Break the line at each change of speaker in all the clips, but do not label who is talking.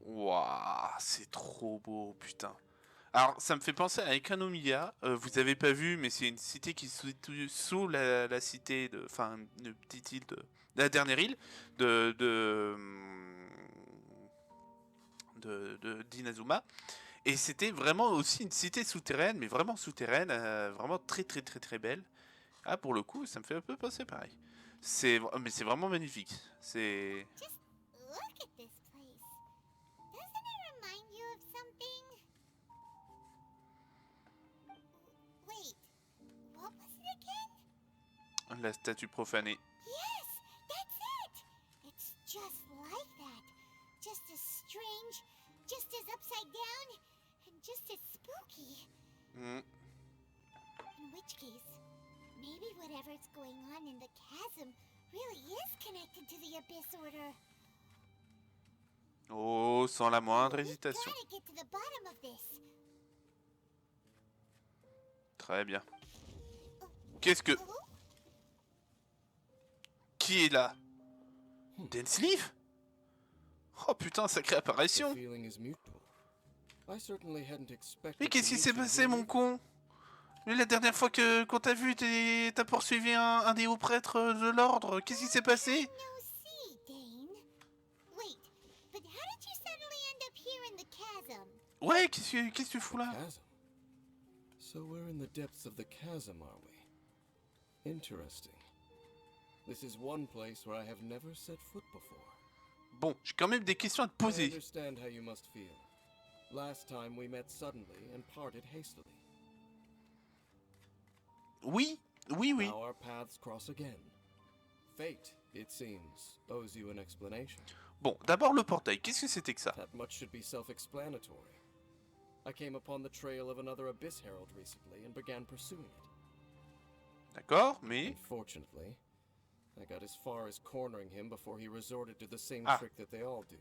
Waouh, c'est trop beau, putain. Alors, ça me fait penser à Economia. Vous avez pas vu, mais c'est une cité qui se situe sous la cité de, enfin, une petite île de la dernière île de d'Inazuma. Et c'était vraiment aussi une cité souterraine, mais vraiment souterraine, vraiment très très très très belle. Ah, pour le coup, ça me fait un peu penser pareil. Mais c'est vraiment magnifique. C'est
Just look at this place. Doesn't it remind you of something? Wait, what was it again?
la statue profanée.
Yes, that's it! It's just like that. Just as strange, just as upside down, and just as spooky.
Mm.
In which case, maybe whatever's going on in the chasm really is connected to the Abyss Order.
Oh, sans la moindre hésitation.
We gotta get to the bottom of this.
Très bien. Qu'est-ce que... Qui est là? Densleeve? Oh putain, sacrée apparition! Mais qu'est-ce qui s'est passé, mon con? Mais la dernière fois qu'on t'a vu, t'as poursuivi un des hauts prêtres de l'ordre. Qu'est-ce qui s'est passé? Ouais, qu'est-ce que tu fous là?
So we're in the depths of the chasm, are we? Interesting. This is one place where I have never set foot before.
Bon, j'ai quand même des questions à te
I
poser.
understand how you must feel. Last time we met suddenly and parted hastily.
Oui, oui, oui.
Now our paths cross again. Fate, it seems, owes you an explanation.
Bon, d'abord le portail. Qu'est-ce que c'était que ça?
That much should be self-explanatory. I came upon the trail of another Abyss Herald recently and began pursuing it.
D'accord, mais...
Unfortunately, I got as far as cornering him before he resorted to the same trick that they all do.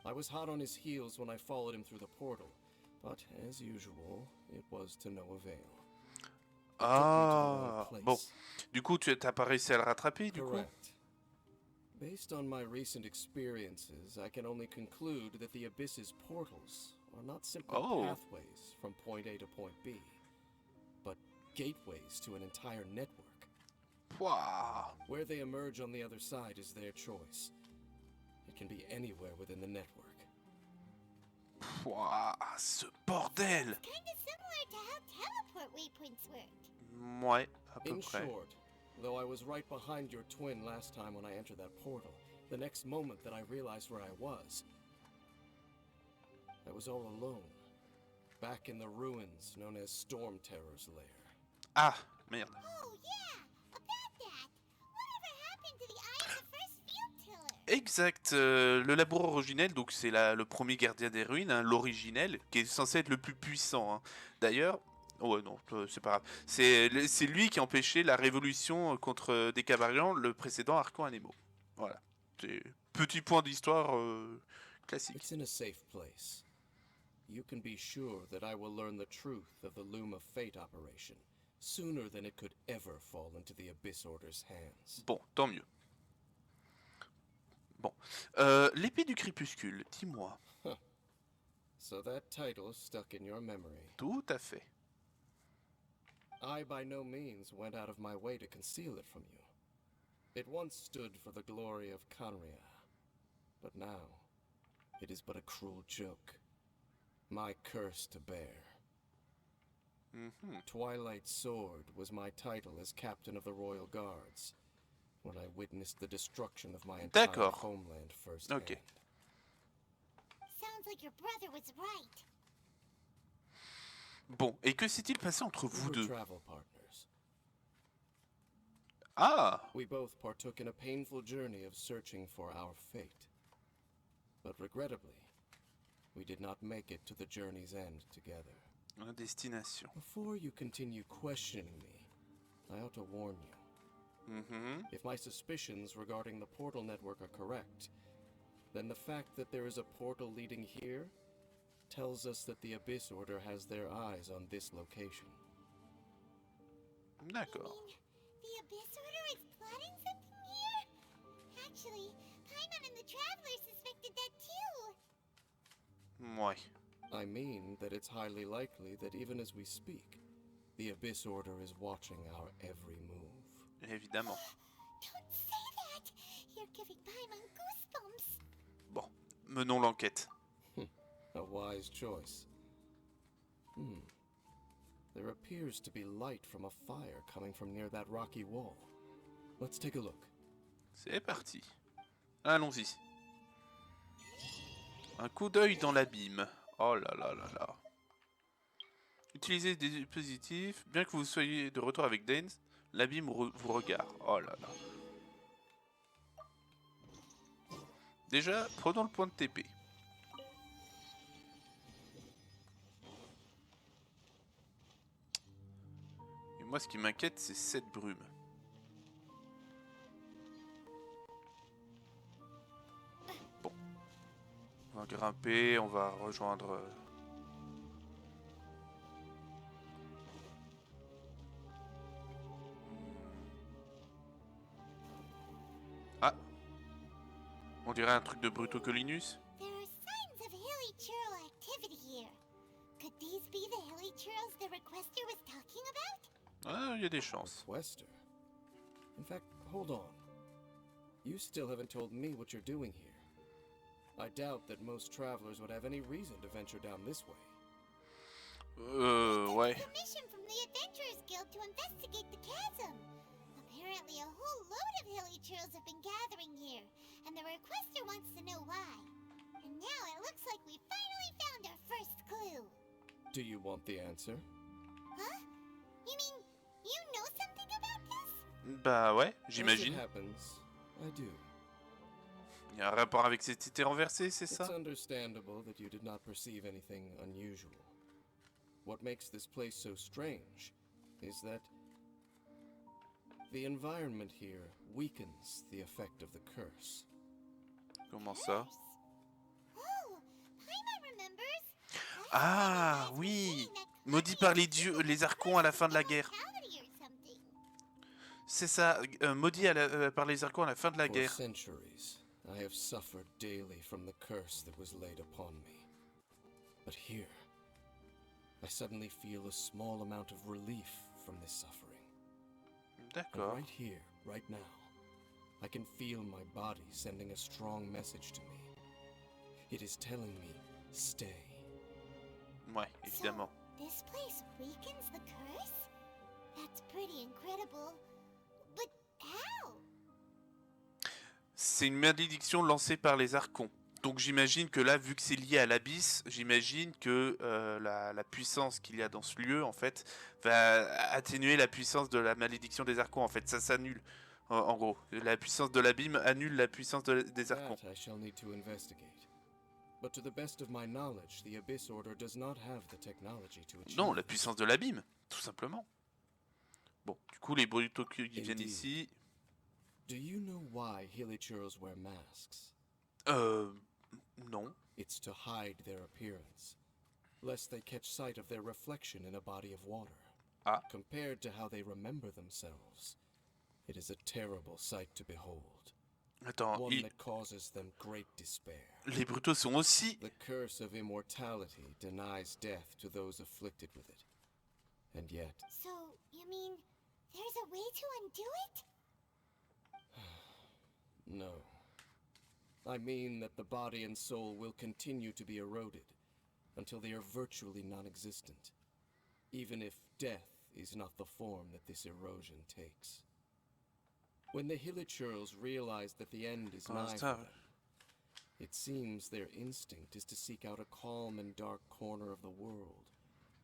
I was hot on his heels when I followed him through the portal, but as usual, it was to no avail.
Ah, bon. Du coup, t'as pas réussi à le rattraper, du coup?
Correct. Based on my recent experiences, I can only conclude that the Abyss's portals are not simply pathways from point A to point B, but gateways to an entire network.
Wow.
Where they emerge on the other side is their choice. It can be anywhere within the network.
Wow, ce bordel!
It's kind of similar to how teleport waypoints work.
Ouais, à peu
In
près.
short, though I was right behind your twin last time when I entered that portal, the next moment that I realized where I was all alone, back in the ruins known as Storm Terror's lair.
Ah, merde.
Oh yeah, about that. Whatever happened to the eye of the first field tiller?
Exact, le labo originel, donc c'est le premier gardien des ruines, hein, l'originel, qui est censé être le plus puissant. Hein. D'ailleurs, ouais non, c'est pas grave. C'est lui qui a empêché la révolution contre des Cavarians, le précédent Archon Anemo. Voilà, c'est petit point d'histoire classique.
It's in a safe place. You can be sure that I will learn the truth of the Loom of Fate operation sooner than it could ever fall into the Abyss Order's hands.
Bon, tant mieux. Bon, l'épée du crépuscule, dis-moi.
So that title stuck in your memory.
Tout à fait.
I by no means went out of my way to conceal it from you. It once stood for the glory of Canria, but now it is but a cruel joke. My curse to bear. Twilight Sword was my title as captain of the Royal Guards when I witnessed the destruction of my entire homeland firsthand.
Okay.
Sounds like your brother was right.
Bon, et que s'est-il passé entre vous deux?
Travel partners.
Ah!
We both partook in a painful journey of searching for our fate. But regrettably, we did not make it to the journey's end together.
La destination.
Before you continue questioning me, I ought to warn you. If my suspicions regarding the portal network are correct, then the fact that there is a portal leading here tells us that the Abyss Order has their eyes on this location.
D'accord.
You mean the Abyss Order is plotting something here? Actually, Paimon and the Traveler suspected that too.
Ouais.
I mean that it's highly likely that even as we speak, the Abyss Order is watching our every move.
Évidemment.
Don't say that. You're giving Paimon goosebumps.
Bon, menons l'enquête.
A wise choice. There appears to be light from a fire coming from near that rocky wall. Let's take a look.
C'est parti. Allons-y. Un coup d'œil dans l'abîme. Oh là là là là. Utilisez des dispositifs. Bien que vous soyez de retour avec Dane, l'abîme vous regarde. Oh là là. Déjà, prenons le point de TP. Et moi, ce qui m'inquiète, c'est cette brume. Bon. On va grimper, on va rejoindre... Ah! On dirait un truc de Brutocolinus.
There are signs of hilichurl activity here. Could these be the hilichurls the requester was talking about?
Ah, il y a des chances.
Requester. In fact, hold on. You still haven't told me what you're doing here. I doubt that most travelers would have any reason to venture down this way.
Ouais.
Permission from the Adventurers Guild to investigate the chasm. Apparently a whole load of hilichurls have been gathering here, and the requester wants to know why. And now it looks like we finally found our first clue.
Do you want the answer?
Huh? You mean you know something about this?
Bah ouais,
As
j'imagine.
it happens, I do.
Il y a un rapport avec cette cité renversée, c'est ça?
It's understandable that you did not perceive anything unusual. What makes this place so strange is that the environment here weakens the effect of the curse.
Comment ça?
Oh, Paimon remembers.
Ah oui, maudit par les dieux, les archons à la fin de la guerre. C'est ça, maudit par les archons à la fin de la
For
guerre.
centuries, I have suffered daily from the curse that was laid upon me. But here, I suddenly feel a small amount of relief from this suffering. And
D'accord.
right here, right now, I can feel my body sending a strong message to me. It is telling me, stay.
Ouais, évidemment.
So, this place weakens the curse? That's pretty incredible. But how?
C'est une malédiction lancée par les archons. Donc j'imagine que là, vu que c'est lié à l'abysse, j'imagine que la puissance qu'il y a dans ce lieu, en fait, va atténuer la puissance de la malédiction des archons. En fait, ça s'annule. En gros, la puissance de l'abîme annule la puissance des archons.
That I shall need to investigate. But to the best of my knowledge, the Abyss Order does not have the technology to achieve.
Non, la puissance de l'abîme, tout simplement. Bon, du coup, les brutaux qui viennent
Indeed.
ici...
Do you know why hilichurls wear masks?
Non.
It's to hide their appearance, lest they catch sight of their reflection in a body of water.
Ah.
Compared to how they remember themselves, it is a terrible sight to behold.
Attends,
One that causes them great despair.
les brutaux sont aussi...
The curse of immortality denies death to those afflicted with it. And yet,
So, you mean there's a way to undo it?
no. I mean that the body and soul will continue to be eroded until they are virtually non-existent, even if death is not the form that this erosion takes. When the hilichurls realize that the end is nigh for them, it seems their instinct is to seek out a calm and dark corner of the world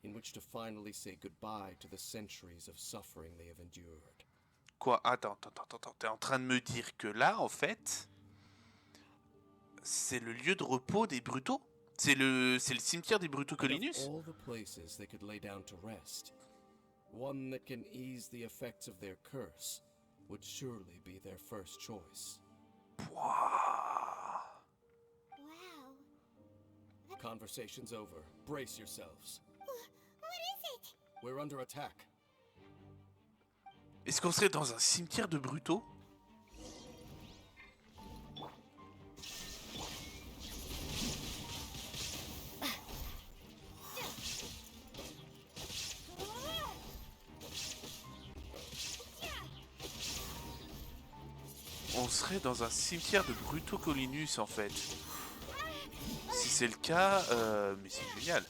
in which to finally say goodbye to the centuries of suffering they have endured.
Quoi? Attends. T'es en train de me dire que là, en fait... C'est le lieu de repos des brutaux? C'est le cimetière des Brutocolinus?
Of all the places they could lay down to rest, one that can ease the effects of their curse would surely be their first choice.
Pouah.
Wow.
Conversation's over. Brace yourselves.
What is it?
We're under attack.
Est-ce qu'on serait dans un cimetière de brutaux? on serait dans un cimetière de Brutocolinus en fait. Si c'est le cas, mais c'est génial.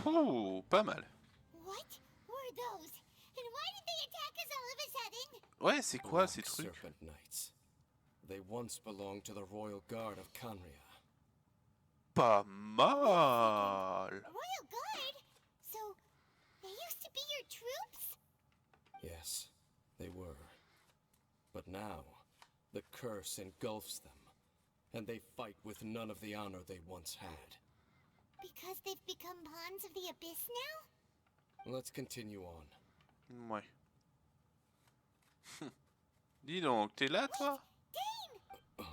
Ouh, pas mal. Ouais, c'est quoi ces trucs?
Serpent Knights. They once belonged to the Royal Guard of Canria.
Pas mal.
Royal Guard? So, they used to be your troops?
Yes, they were. But now, the curse engulfs them, and they fight with none of the honor they once had.
Because they've become pawns of the Abyss now?
Let's continue on.
Ouais. Dis donc, t'es là toi?
Dane!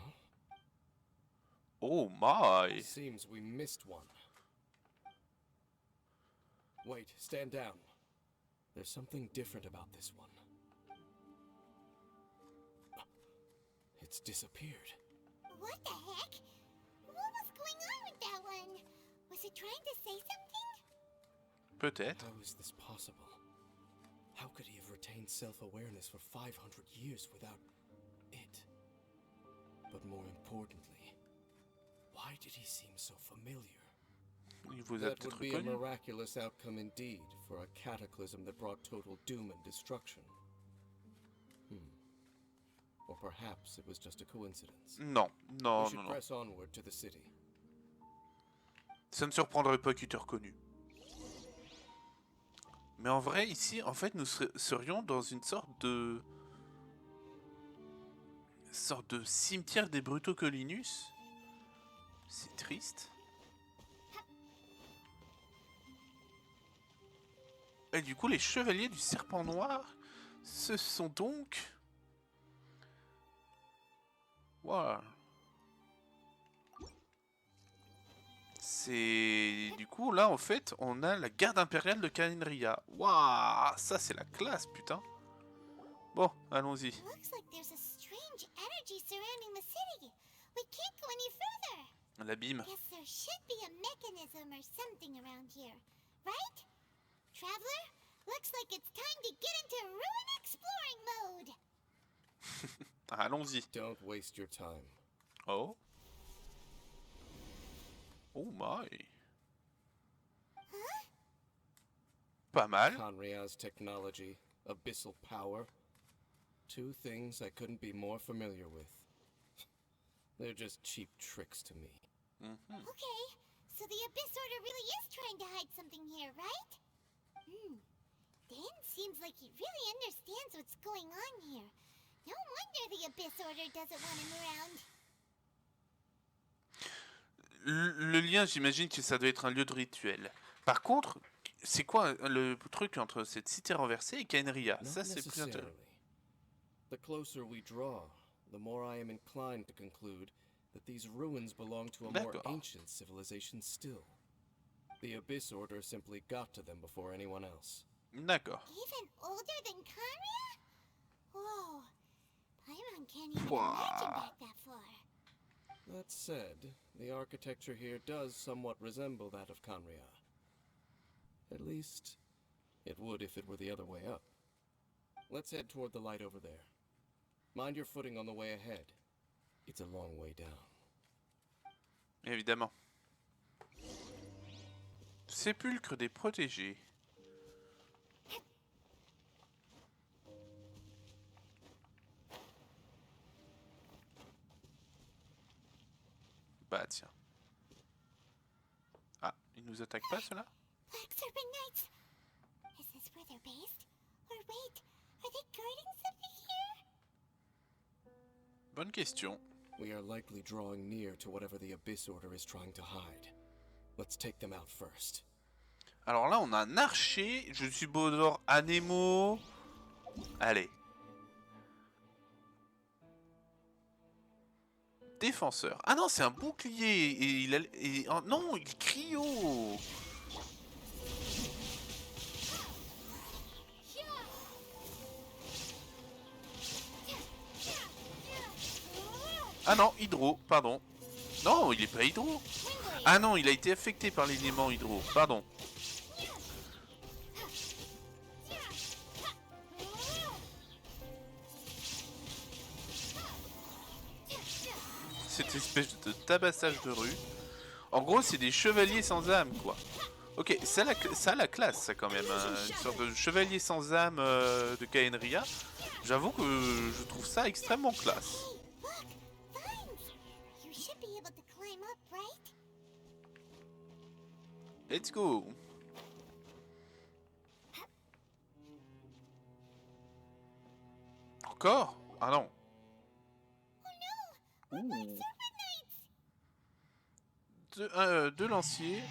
Oh my!
Seems we missed one. Wait, stand down. There's something different about this one. It's disappeared.
What the heck? What was going on with that one? Was it trying to say something?
Peut-être.
How is this possible? How could he have retained self-awareness for 500 years without it? But more importantly, why did he seem so familiar?
Il vous a
That
peut-être
would be a
reconnu.
miraculous outcome indeed for a cataclysm that brought total doom and destruction. Or perhaps it was just a coincidence.
Non,
We
non,
should
non, non.
press onward to the city.
Ça ne surprendrait pas qu'il t'ait reconnu. Mais en vrai, ici, en fait, nous serions dans une sorte de cimetière des Brutocolinus. C'est triste. Et du coup, les chevaliers du serpent noir, ce sont donc... Waouh. C'est... Du coup, là, en fait, on a la garde impériale de Canria. Waouh, ça, c'est la classe, putain. Bon, allons-y.
Looks like there's a strange energy surrounding the city. We can't go any further.
L'abîme.
Guess there should be a mechanism or something around here, right? Traveler, looks like it's time to get into ruin exploring mode.
Allons-y.
Don't waste your time.
Oh. Oh my.
Huh?
Pas mal.
Canria's technology, abyssal power. Two things I couldn't be more familiar with. They're just cheap tricks to me.
Okay, so the Abyss Order really is trying to hide something here, right? Dan seems like he really understands what's going on here. No wonder the Abyss Order doesn't want him around.
Le lien, j'imagine que ça doit être un lieu de rituel. Par contre, c'est quoi le truc entre cette cité renversée et Canria?
Not
Ça, c'est plus intéressant.
necessarily. The closer we draw, the more I am inclined to conclude that these ruins belong to a more
D'accord.
ancient civilization still. The Abyss Order simply got to them before anyone else.
D'accord.
Even older than Kanria? Whoa, Paimon can't even
Wow.
imagine back that far.
That said, the architecture here does somewhat resemble that of Canria. At least, it would if it were the other way up. Let's head toward the light over there. Mind your footing on the way ahead. It's a long way down.
Évidemment. Sépulcre des protégés. Bah tiens. Ah, ils nous attaquent pas ceux-là?
Black Serpent Knights! Is this where they're based? Or wait, are they guarding something here?
Bonne question.
We are likely drawing near to whatever the Abyss Order is trying to hide. Let's take them out first.
Alors là, on a un archer. Je suis Baudor Anemo. Allez. Défenseur. Ah non, c'est un bouclier. Et il a... Et... oh, non, il crie haut. Ah non, hydro, pardon. Non, il est pas hydro. Ah non, il a été affecté par l'élément hydro, pardon. Cette espèce de tabassage de rue. En gros, c'est des chevaliers sans âme, quoi. Ok, ça a la classe, ça, quand même. Hein. Une sorte de chevalier sans âme de Kaenria. J'avoue que je trouve ça extrêmement classe. Let's go. Encore? Ah non. Ouh. Deux lanciers.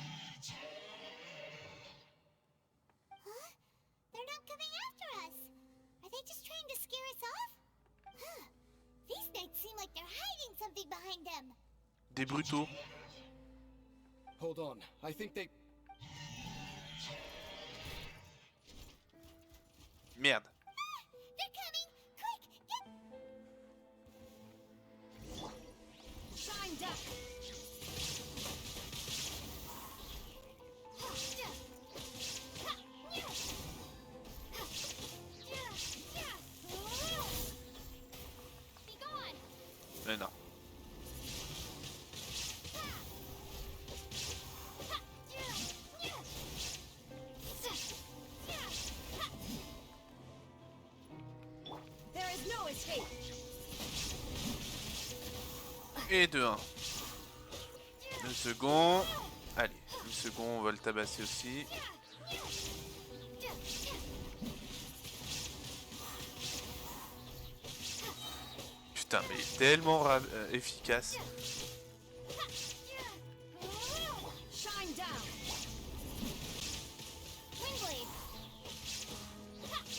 Des brutaux.
Hold on, I think they...
Merde. Mais non. Et 2-1. Le second. Allez, le second, on va le tabasser aussi. Putain, mais il est tellement efficace.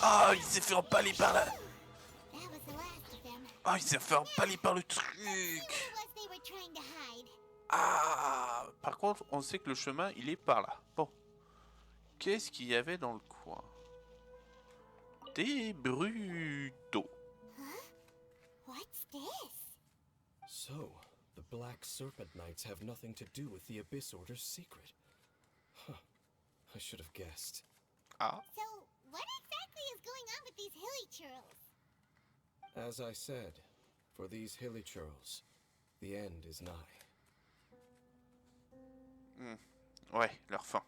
Ah, il s'est fait empaler par là. Ah, il s'est fait empaler par le truc. Ah, par contre, on sait que le chemin, il est par là. Bon. Qu'est-ce qu'il y avait dans le coin? Des brutaux.
So, the Black Serpent Knights have nothing to do with the Abyss Order's secret. Huh. I should have guessed.
Ah.
So, what exactly is going on with these hilly churls?
As I said, for these hilly churls, the end is nigh.
Ouais, leur fin.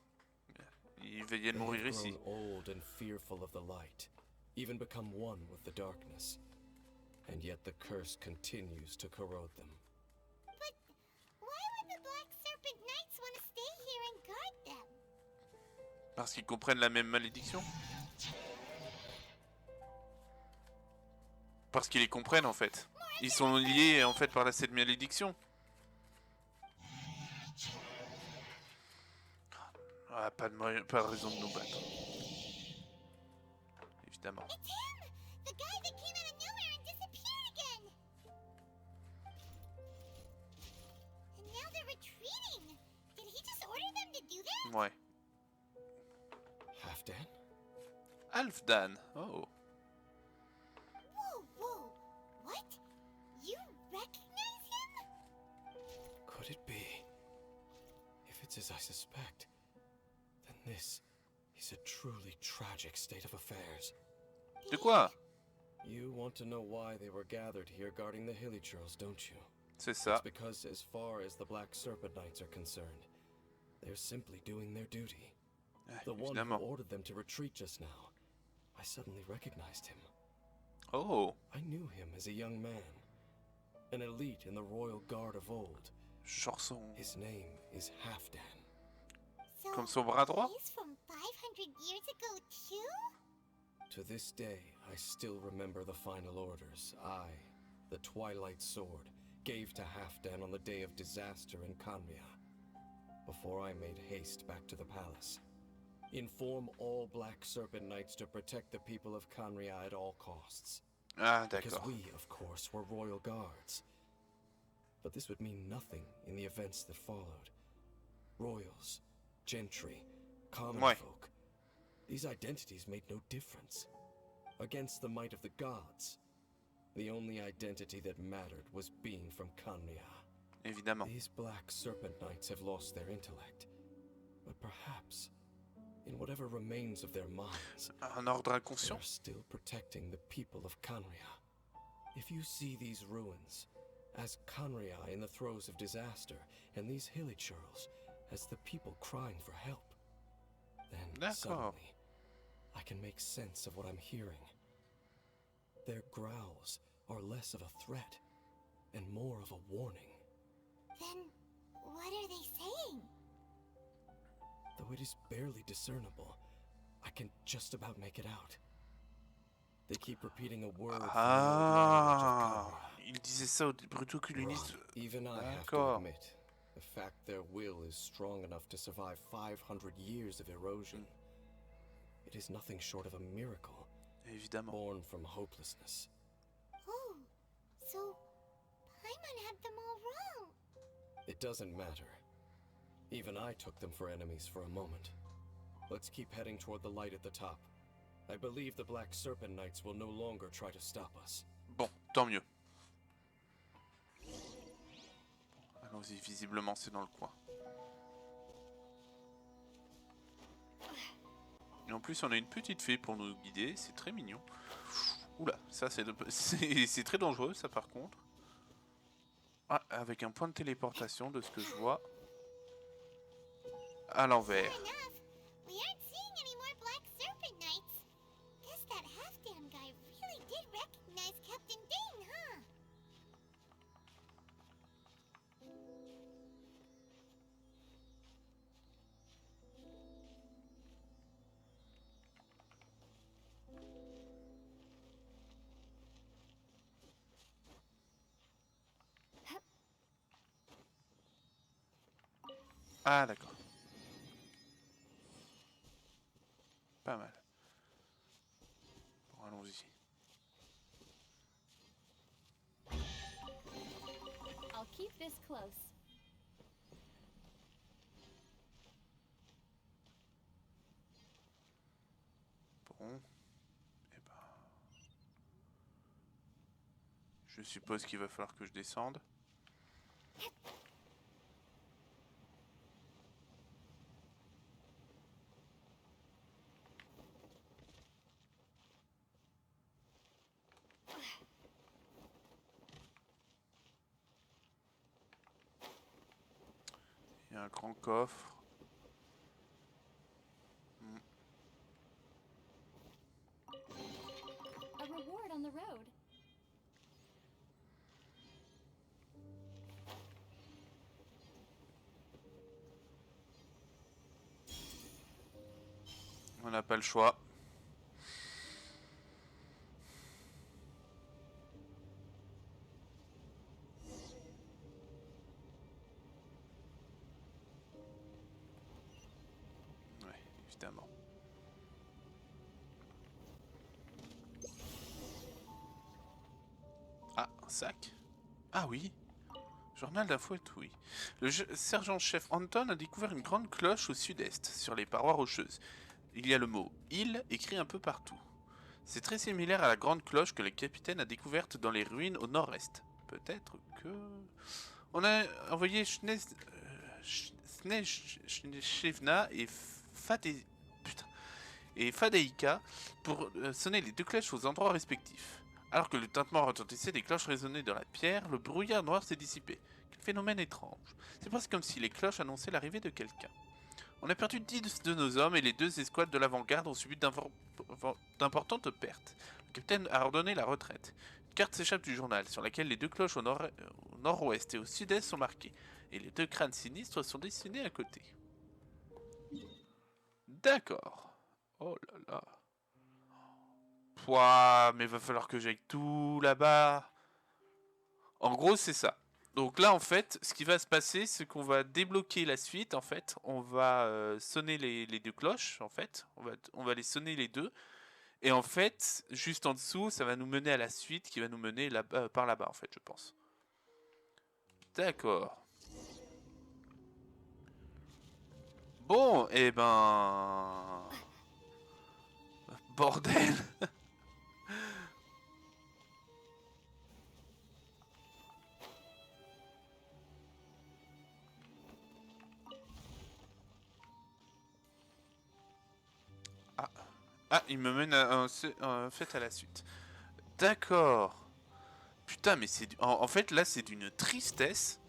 Ils viennent mourir
They have
ici.
grown old and fearful of the light, even become one with the darkness. And yet the curse continues to corrode them.
But why would the Black Serpent Knights want to stay here and guard them?
Parce qu'ils comprennent la même malédiction. Parce qu'ils les comprennent en fait. Ils sont liés en fait par cette malédiction. Ah, pas de raison de nous battre. Évidemment.
It's him! The guy that came out of nowhere and disappeared again! And now they're retreating! Did he just order them to do that?
Ouais.
Halfdan?
Halfdan. Oh.
Whoa, whoa! What? You recognize him?
Could it be? If it's as I suspect, then this is a truly tragic state of affairs.
De quoi?
You want to know why they were gathered here guarding the hilly churls, don't you?
C'est ça.
It's because as far as the Black Serpent Knights are concerned, they're simply doing their duty. The one who
Évidemment.
ordered them to retreat just now, I suddenly recognized him.
Oh.
I knew him as a young man, an elite in the royal guard of old.
Genre son...
His name is Halfdan.
So,
Comme son bras droit?
he's from 500 years ago too?
To this day, I still remember the final orders I, the Twilight Sword, gave to Halfdan on the day of disaster in Kanria, before I made haste back to the palace. Inform all Black Serpent Knights to protect the people of Kanria at all costs.
Ah,
Because
d'accord.
we, of course, were royal guards. But this would mean nothing in the events that followed. Royals, gentry, common
Ouais.
folk. These identities made no difference. Against the might of the gods, the only identity that mattered was being from Canria.
Évidemment.
These Black Serpent Knights have lost their intellect. But perhaps, in whatever remains of their minds,
Un ordre
they
inconscient?
are still protecting the people of Canria. If you see these ruins as Canria in the throes of disaster, and these hilly churls as the people crying for help, then
D'accord.
suddenly I can make sense of what I'm hearing. Their growls are less of a threat and more of a warning.
Then, what are they saying?
Though it is barely discernible, I can just about make it out. They keep repeating a word from the old language of
Ah,
Canria.
il disait ça au brutoculunisme.
Even I have to
D'accord.
admit, the fact their will is strong enough to survive 500 years of erosion, it is nothing short of a miracle,
Évidemment.
born from hopelessness.
Oh, so Paimon had them all wrong.
It doesn't matter. Even I took them for enemies for a moment. Let's keep heading toward the light at the top. I believe the Black Serpent Knights will no longer try to stop us.
Bon, tant mieux. Allons-y, visiblement c'est dans le coin. Et en plus on a une petite fée pour nous guider, c'est très mignon. Oula, ça c'est très dangereux ça par contre. Ah, avec un point de téléportation de ce que je vois. À l'envers.
Sure enough, we aren't seeing any more Black Serpent Knights. Guess that half-damn guy really did recognize Captain Dane, huh?
Ah d'accord. Pas mal. Bon, allons-y.
I'll keep this close.
Bon. Eh ben... Je suppose qu'il va falloir que je descende. Il y a un grand coffre.
A reward on the road.
On n'a pas le choix. Ouais, évidemment. Ah, un sac? Ah oui. Journal d'info et tout, oui. Le sergent-chef Anton a découvert une grande cloche au sud-est, sur les parois rocheuses. Il y a le mot « île » écrit un peu partout. C'est très similaire à la grande cloche que le capitaine a découverte dans les ruines au nord-est. Peut-être que... On a envoyé Snezhevna et Fadeika pour sonner les deux cloches aux endroits respectifs. Alors que le tintement retentissait, des cloches résonnaient dans la pierre, le brouillard noir s'est dissipé. Quel phénomène étrange. C'est presque comme si les cloches annonçaient l'arrivée de quelqu'un. On a perdu 10 de nos hommes et les 2 escouades de l'avant-garde ont subi d'importantes pertes. Le capitaine a ordonné la retraite. Une carte s'échappe du journal sur laquelle les 2 cloches au nord-ouest et au sud-est sont marquées. Et les 2 crânes sinistres sont dessinés à côté. D'accord. Oh là là. Pouah, mais va falloir que j'aille tout là-bas. En gros, c'est ça. Donc là, en fait, ce qui va se passer, c'est qu'on va débloquer la suite. En fait, on va sonner les 2 cloches. En fait, on va les sonner les 2. Et en fait, juste en dessous, ça va nous mener à la suite, qui va nous mener là par là-bas, en fait, je pense. D'accord. Bon, et ben... Bordel. Ah, il me mène en fait à la suite. D'accord. Putain, mais c'est... En fait, là, c'est d'une tristesse.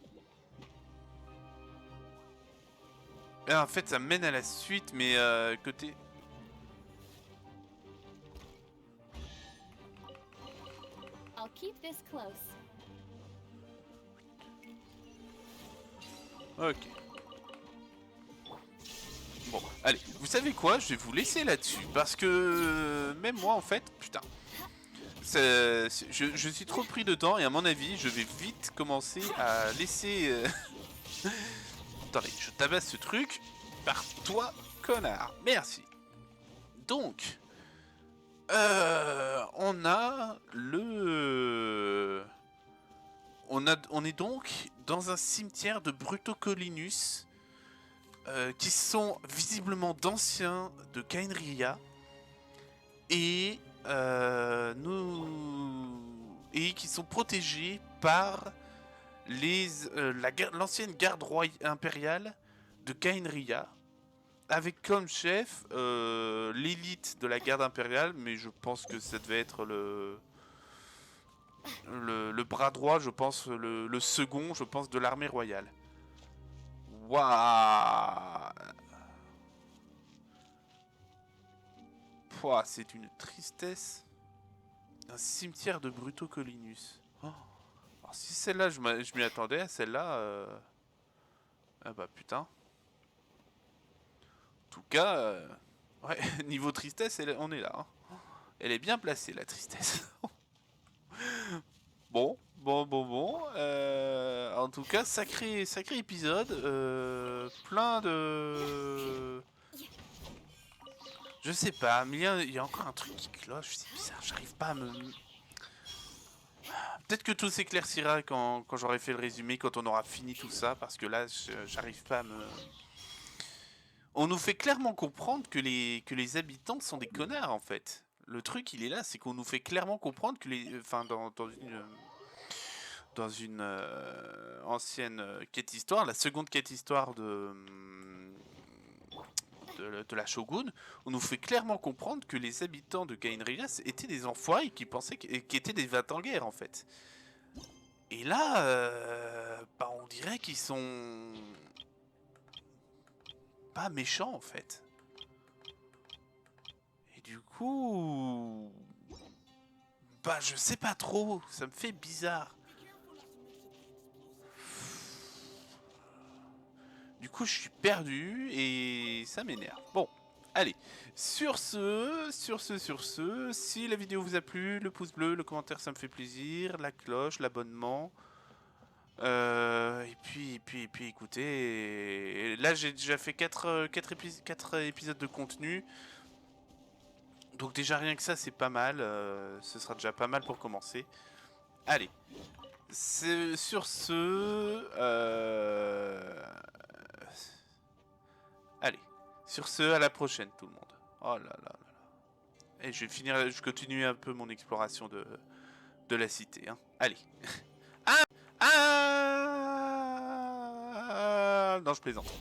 Ah, en fait, ça mène à la suite, mais côté...
I'll keep this close.
Ok. Bon, allez, vous savez quoi? Je vais vous laisser là-dessus, parce que même moi, en fait, putain, je suis trop pris dedans, et à mon avis, je vais vite commencer à laisser... Attendez, je tabasse ce truc par toi, connard. Merci. Donc, on a le... On est donc dans un cimetière de Brutocolinus qui sont visiblement d'anciens de Kaenria et et qui sont protégés par l'ancienne garde impériale de Kaenria, avec comme chef l'élite de la garde impériale, mais je pense que ça devait être le bras droit, je pense, le second, je pense, de l'armée royale. Waouh! Pouah, c'est une tristesse. Un cimetière de Brutocolinus. Oh. Alors si celle-là, je m'y attendais, à celle-là... Ah bah putain. En tout cas, ouais, niveau tristesse, on est là. Hein. Elle est bien placée, la tristesse. Bon. En tout cas, sacré épisode. Plein de... Je sais pas, mais il y a encore un truc qui cloche, c'est bizarre, j'arrive pas à me... Peut-être que tout s'éclaircira quand j'aurai fait le résumé, quand on aura fini tout ça, parce que là, j'arrive pas à me... On nous fait clairement comprendre que les habitants sont des connards, en fait. Le truc, il est là, c'est qu'on nous fait clairement comprendre que les... Enfin, dans une ancienne quête histoire, la seconde quête histoire de la Shogun, on nous fait clairement comprendre que les habitants de Kaenria étaient des enfoirés qui pensaient qui étaient des vats en guerre en fait. Et là, bah on dirait qu'ils sont pas méchants en fait. Et du coup, bah je sais pas trop, ça me fait bizarre. Du coup, je suis perdu et ça m'énerve. Bon, allez. Sur ce, si la vidéo vous a plu, le pouce bleu, le commentaire, ça me fait plaisir. La cloche, l'abonnement. Et puis, écoutez, là j'ai déjà fait 4 épisodes de contenu. Donc déjà rien que ça, c'est pas mal. Ce sera déjà pas mal pour commencer. Allez. Sur ce... Allez, sur ce, à la prochaine tout le monde. Oh là là là là. Et je continue un peu mon exploration de la cité. Hein. Allez. Ah, non, je plaisante.